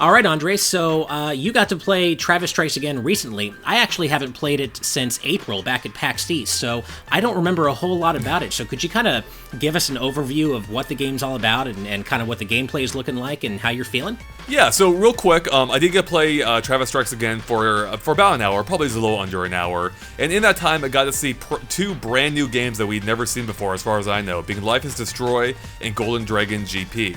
All right, Andre, so you got to play Travis Strikes Again recently. I actually haven't played it since April back at PAX East, so I don't remember a whole lot about it. So could you kind of give us an overview of what the game's all about and kind of what the gameplay is looking like and how you're feeling? Yeah, so real quick, I did get to play Travis Strikes Again for about an hour, probably just a little under an hour. And in that time, I got to see two brand new games that we'd never seen before, as far as I know, being Life is Destroy and Golden Dragon GP.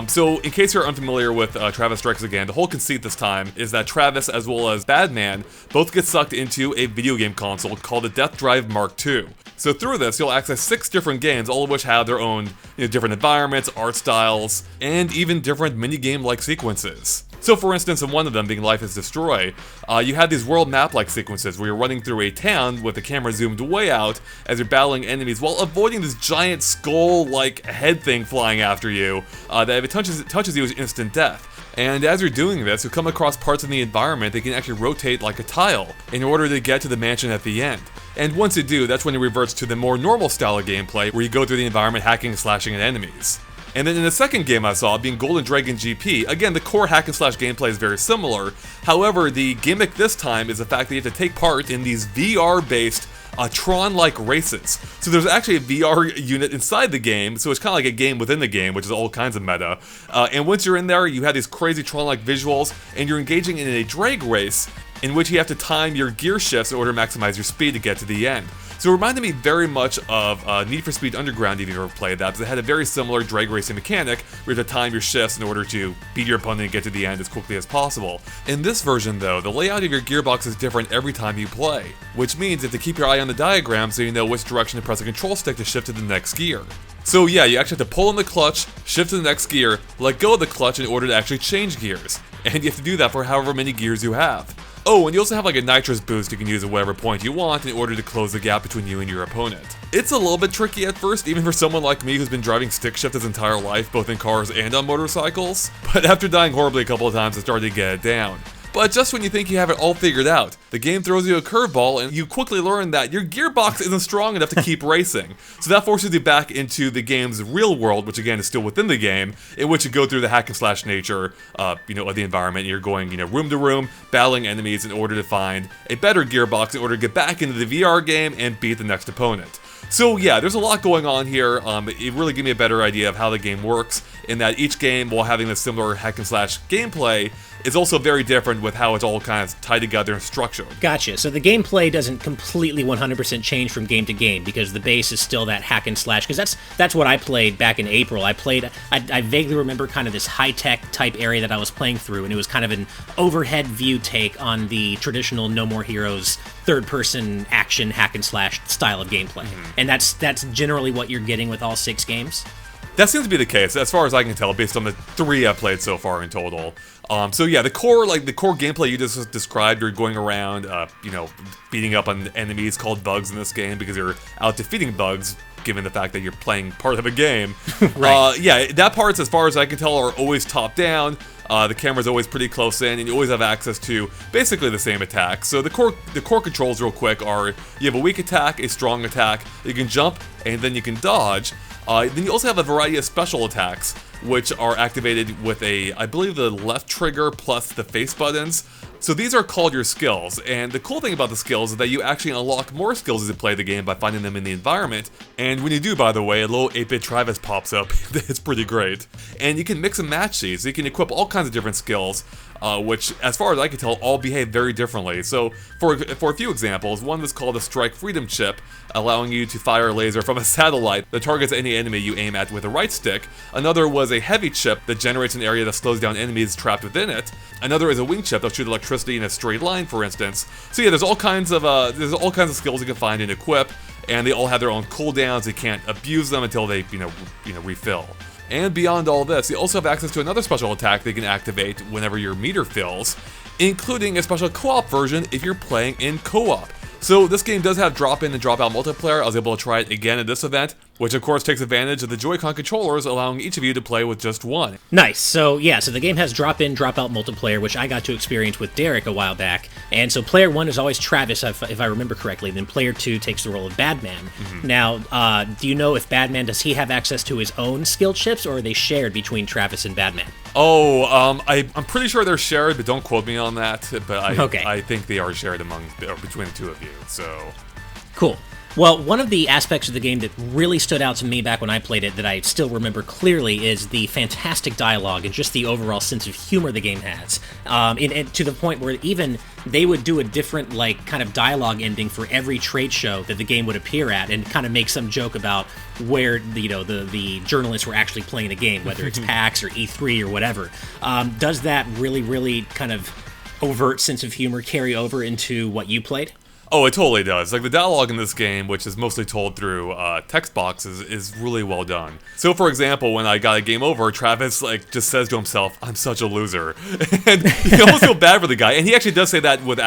So in case you're unfamiliar with Travis Strikes Again, the whole conceit this time is that Travis as well as Badman both get sucked into a video game console called the Death Drive Mark II. So through this, you'll access 6 different games, all of which have their own different environments, art styles, and even different minigame-like sequences. So for instance, in one of them, being Life is Destroy, you had these world map-like sequences where you're running through a town with the camera zoomed way out as you're battling enemies while avoiding this giant skull-like head thing flying after you that if it touches you is instant death. And as you're doing this, you'll come across parts in the environment that can actually rotate like a tile in order to get to the mansion at the end. And once you do, that's when it reverts to the more normal style of gameplay where you go through the environment hacking and slashing at enemies. And then in the second game I saw, being Golden Dragon GP, again, the core hack and slash gameplay is very similar. However, the gimmick this time is the fact that you have to take part in these VR-based Tron-like races. So there's actually a VR unit inside the game, so it's kind of like a game within the game, which is all kinds of meta. And once you're in there, you have these crazy Tron-like visuals, and you're engaging in a drag race in which you have to time your gear shifts in order to maximize your speed to get to the end. So it reminded me very much of Need for Speed Underground if you've ever played that, because it had a very similar drag racing mechanic where you have to time your shifts in order to beat your opponent and get to the end as quickly as possible. In this version though, the layout of your gearbox is different every time you play, which means you have to keep your eye on the diagram so you know which direction to press the control stick to shift to the next gear. So yeah, you actually have to pull in the clutch, shift to the next gear, let go of the clutch in order to actually change gears. And you have to do that for however many gears you have. Oh, and you also have like a nitrous boost you can use at whatever point you want in order to close the gap between you and your opponent. It's a little bit tricky at first, even for someone like me who's been driving stick shift his entire life, both in cars and on motorcycles, but after dying horribly a couple of times I started to get it down. But just when you think you have it all figured out, the game throws you a curveball and you quickly learn that your gearbox isn't strong enough to keep racing. So that forces you back into the game's real world, which again is still within the game, in which you go through the hack and slash nature of the environment. You're going room to room, battling enemies in order to find a better gearbox in order to get back into the VR game and beat the next opponent. So yeah, there's a lot going on here. It really gave me a better idea of how the game works, in that each game, while having a similar hack and slash gameplay, is also very different with how it's all kind of tied together and structured. Gotcha. So the gameplay doesn't completely 100% change from game to game because the base is still that hack and slash. Because that's what I played back in April. I vaguely remember kind of this high-tech type area that I was playing through, and it was kind of an overhead view take on the traditional No More Heroes third-person action hack and slash style of gameplay. And that's generally what you're getting with all 6 games? That seems to be the case, as far as I can tell, based on the 3 I've played so far in total. So yeah, the core gameplay you just described, you're going around, beating up on enemies called bugs in this game because you're out defeating bugs, given the fact that you're playing part of a game. Right. Yeah, that part's, as far as I can tell, are always top down. The camera's always pretty close in, and you always have access to basically the same attack. So the core controls, real quick, are you have a weak attack, a strong attack, you can jump, and then you can dodge. Then you also have a variety of special attacks, which are activated with I believe the left trigger plus the face buttons. So these are called your skills, and the cool thing about the skills is that you actually unlock more skills as you play the game by finding them in the environment. And when you do, by the way, a little 8-bit Travis pops up. It's pretty great. And you can mix and match these, so you can equip all kinds of different skills, which, as far as I can tell, all behave very differently. So, for a few examples, one was called the Strike Freedom Chip, allowing you to fire a laser from a satellite that targets any enemy you aim at with a right stick. Another was a Heavy Chip that generates an area that slows down enemies trapped within it. Another is a Wing Chip that'll shoot electricity in a straight line, for instance. So yeah, there's all kinds of skills you can find and equip, and they all have their own cooldowns. You can't abuse them until they refill. And beyond all this, you also have access to another special attack they can activate whenever your meter fills, including a special co-op version if you're playing in co-op. So this game does have drop-in and drop-out multiplayer. I was able to try it again at this event, which of course takes advantage of the Joy-Con controllers, allowing each of you to play with just one. Nice. So yeah, so the game has drop-in, drop-out multiplayer, which I got to experience with Derek a while back. And so player 1 is always Travis, if I remember correctly. Then player 2 takes the role of Badman. Now, do you know if Badman, does he have access to his own skill chips, or are they shared between Travis and Badman? I'm pretty sure they're shared, but don't quote me on that. But Okay. I think they are shared between the two of you. So Cool. Well, one of the aspects of the game that really stood out to me back when I played it that I still remember clearly is the fantastic dialogue and just the overall sense of humor the game has. And to the point where even they would do a different, like, kind of dialogue ending for every trade show that the game would appear at and kind of make some joke about where, the journalists were actually playing the game, whether it's PAX or E3 or whatever. Does that really, really kind of overt sense of humor carry over into what you played? Oh, it totally does. Like, the dialogue in this game, which is mostly told through text boxes, is really well done. So, for example, when I got a game over, Travis, just says to himself, "I'm such a loser." And you almost feel bad for the guy. And he actually does say that with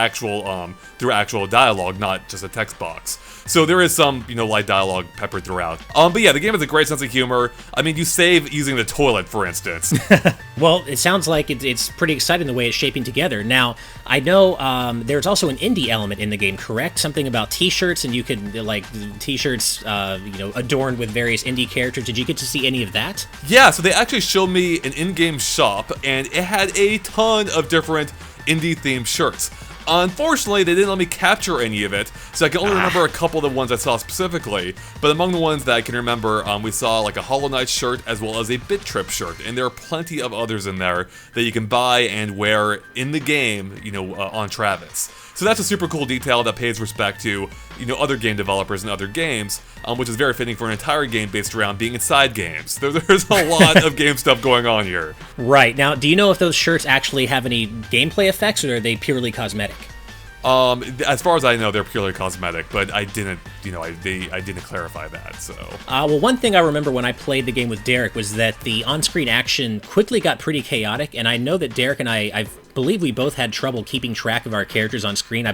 through actual dialogue, not just a text box. So there is some, light dialogue peppered throughout. But yeah, the game has a great sense of humor. I mean, you save using the toilet, for instance. Well, it sounds like it's pretty exciting the way it's shaping together. Now, I know there's also an indie element in the game, correct? Something about T-shirts, and you could, T-shirts, adorned with various indie characters. Did you get to see any of that? Yeah, so they actually showed me an in-game shop, and it had a ton of different indie-themed shirts. Unfortunately, they didn't let me capture any of it, so I can only remember a couple of the ones I saw specifically. But among the ones that I can remember, we saw a Hollow Knight shirt as well as a Bit Trip shirt, and there are plenty of others in there that you can buy and wear in the game, on Travis. So that's a super cool detail that pays respect to, other game developers and other games, which is very fitting for an entire game based around being inside games. There's a lot of game stuff going on here. Right. Now, do you know if those shirts actually have any gameplay effects, or are they purely cosmetic? As far as I know, they're purely cosmetic, but I didn't, I didn't clarify that, so. Well, one thing I remember when I played the game with Derek was that the on-screen action quickly got pretty chaotic, and I know that Derek and I believe we both had trouble keeping track of our characters on screen.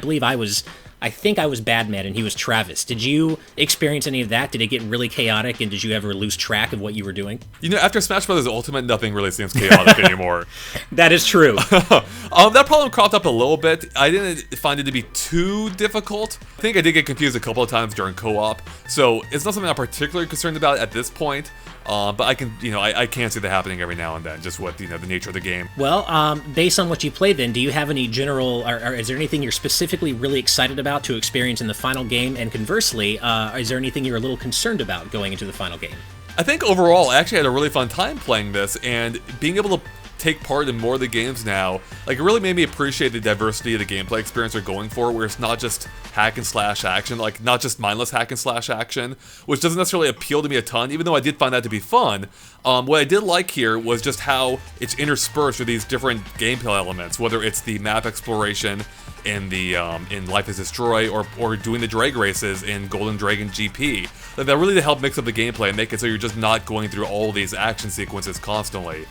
I think I was Badman and he was Travis. Did you experience any of that? Did it get really chaotic, and did you ever lose track of what you were doing? After Smash Bros. Ultimate, nothing really seems chaotic anymore. That is true. That problem cropped up a little bit. I didn't find it to be too difficult. I think I did get confused a couple of times during co-op, so it's not something I'm particularly concerned about at this point. But I can, I can see that happening every now and then, just with, the nature of the game. Well, based on what you played then, do you have any general, or is there anything you're specifically really excited about to experience in the final game? And conversely, is there anything you're a little concerned about going into the final game? I think overall, I actually had a really fun time playing this, and being able to take part in more of the games now, it really made me appreciate the diversity of the gameplay experience they're going for, where it's not just hack and slash action, not just mindless hack and slash action, which doesn't necessarily appeal to me a ton, even though I did find that to be fun. What I did like here was just how it's interspersed with these different gameplay elements, whether it's the map exploration in the in Life is Destroy, or doing the drag races in Golden Dragon GP. That really help mix up the gameplay and make it so you're just not going through all these action sequences constantly.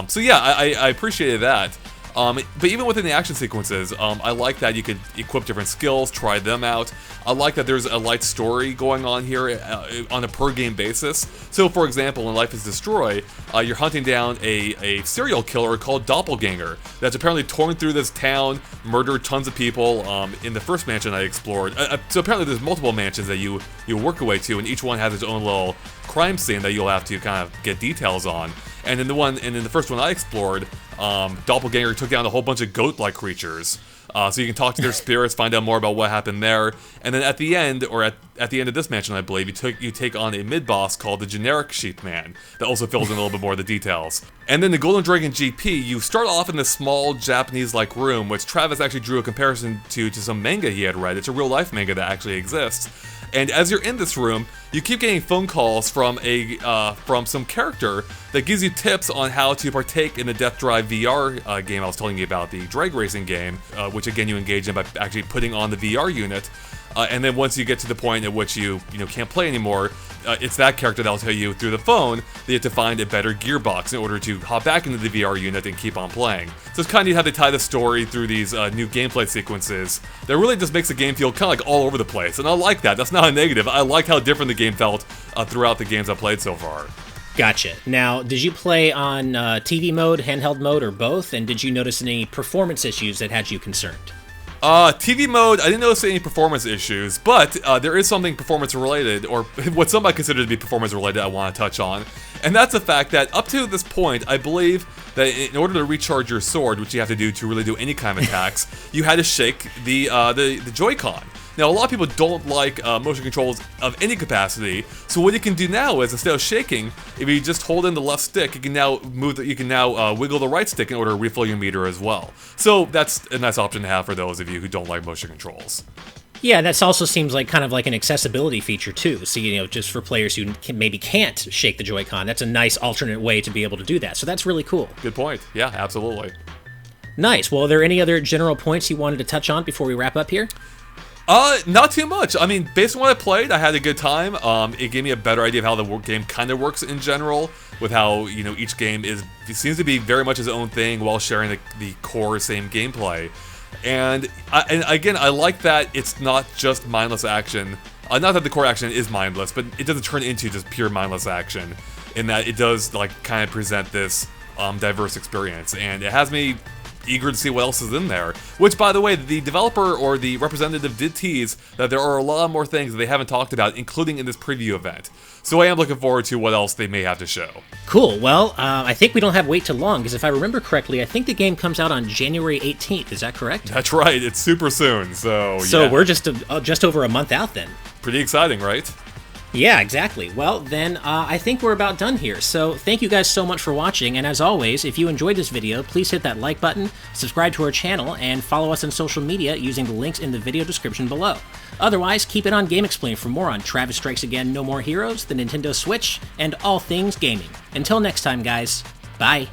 So yeah, I appreciated that. But even within the action sequences, I like that you could equip different skills, try them out. I like that there's a light story going on here on a per-game basis. So, for example, in Life is Destroy, you're hunting down a serial killer called Doppelganger that's apparently torn through this town, murdered tons of people in the first mansion I explored. So apparently there's multiple mansions that you work your way to, and each one has its own little crime scene that you'll have to kind of get details on. And in the first one I explored, Doppelganger took down a whole bunch of goat-like creatures. So you can talk to their spirits, find out more about what happened there. And then at the end, or at the end of this mansion, I believe, you take on a mid-boss called the Generic Sheep Man that also fills in a little bit more of the details. And then the Golden Dragon GP, you start off in this small Japanese-like room, which Travis actually drew a comparison to some manga he had read. It's a real-life manga that actually exists. And as you're in this room, you keep getting phone calls from some character that gives you tips on how to partake in the Death Drive VR game I was telling you about, the drag racing game, which again you engage in by actually putting on the VR unit. And then once you get to the point at which you can't play anymore, it's that character that'll tell you through the phone that you have to find a better gearbox in order to hop back into the VR unit and keep on playing. So it's kind of how they tie the story through these new gameplay sequences that really just makes the game feel kind of like all over the place. And I like that. That's not a negative. I like how different the game felt throughout the games I played so far. Gotcha. Now, did you play on TV mode, handheld mode, or both? And did you notice any performance issues that had you concerned? TV mode, I didn't notice any performance issues, but there is something performance related, or what some might consider to be performance related, I want to touch on. And that's the fact that up to this point, I believe that in order to recharge your sword, which you have to do to really do any kind of attacks, you had to shake the Joy-Con. Now, a lot of people don't like motion controls of any capacity, so what you can do now is, instead of shaking, if you just hold in the left stick, you can now wiggle the right stick in order to refill your meter as well. So that's a nice option to have for those of you who don't like motion controls. Yeah, that also seems like kind of like an accessibility feature too. So, just for players who maybe can't shake the Joy-Con, that's a nice alternate way to be able to do that. So that's really cool. Good point. Yeah, absolutely. Nice. Well, are there any other general points you wanted to touch on before we wrap up here? Not too much. I mean, based on what I played, I had a good time. It gave me a better idea of how the game kind of works in general, with how, each game seems to be very much its own thing while sharing the core same gameplay. And again, I like that it's not just mindless action. Not that the core action is mindless, but it doesn't turn into just pure mindless action, in that it does, kind of present this diverse experience. And it has me eager to see what else is in there. Which, by the way, the developer or the representative did tease that there are a lot more things that they haven't talked about, including in this preview event. So I am looking forward to what else they may have to show. Cool. Well, I think we don't have to wait too long, because if I remember correctly, I think the game comes out on January 18th. Is that correct? That's right. It's super soon. So yeah. We're just over a month out then. Pretty exciting, right? Yeah, exactly. Well, then, I think we're about done here. So thank you guys so much for watching, and as always, if you enjoyed this video, please hit that like button, subscribe to our channel, and follow us on social media using the links in the video description below. Otherwise, keep it on GameXplain for more on Travis Strikes Again, No More Heroes, the Nintendo Switch, and all things gaming. Until next time, guys, bye!